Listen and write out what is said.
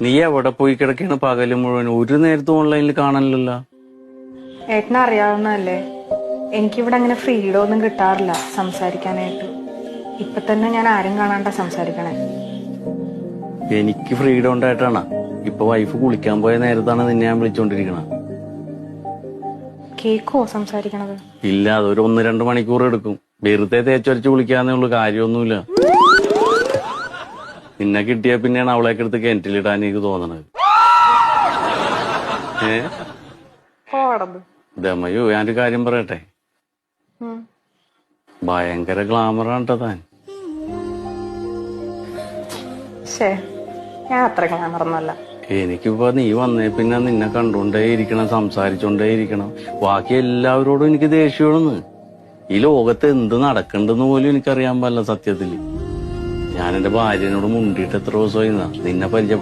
നീ എവിടെ പോയി കിടക്കാണ് പകല് മുഴുവൻ? ഒരു നേരത്തും ഓൺലൈനിൽ കാണാനില്ലല്ലോ. ഏട്ടനെ അറിയാവുന്നതല്ലേ, എനിക്കിവിടെ അങ്ങനെ ഫ്രീഡം ഒന്നും കിട്ടാറില്ല സംസാരിക്കാനായിട്ട്. ഇപ്പൊ തന്നെ ഞാൻ ആരും കാണാണ്ട സംസാരിക്കണേ. എനിക്ക് ഫ്രീഡം ഉണ്ടായിട്ടാണ്. ഇപ്പൊ വൈഫ് കുളിക്കാൻ പോയ നേരത്താണ് നിന്നെ ഞാൻ വിളിച്ചോണ്ടിരിക്കണ. കേക്കോ സംസാരിക്കണത്? ഇല്ല, അതൊരു 1-2 മണിക്കൂർ എടുക്കും. വെറുതെ തേച്ചൊരച്ച് കുളിക്കാന്നേ ഉള്ളു, കാര്യമൊന്നുമില്ല. നിന്നെ കിട്ടിയ പിന്നെയാണ് അവളേക്ക് എടുത്ത് കിണറ്റിലിടാൻ എനിക്ക് തോന്നണത്. ദമയോ, ഞാനൊരു കാര്യം പറയട്ടെ, ഭയങ്കര ഗ്ലാമറാണ് താൻ. ഞാൻ അത്ര ഗ്ലാമറൊന്നുമല്ല. എനിക്കിപ്പോ നീ വന്നേ പിന്നെ നിന്നെ കണ്ടോണ്ടേ ഇരിക്കണം, സംസാരിച്ചോണ്ടേ ഇരിക്കണം. ബാക്കി എല്ലാവരോടും എനിക്ക് ദേഷ്യമാണെന്ന്. ഈ ലോകത്ത് എന്ത് നടക്കണ്ടെന്ന് പോലും എനിക്കറിയാൻ പാടില്ല സത്യത്തില്. ഞാൻ എന്റെ ഭാര്യനോട് മുണ്ടിയിട്ട് എത്ര ദിവസമായി നിന്നെ പരിചയം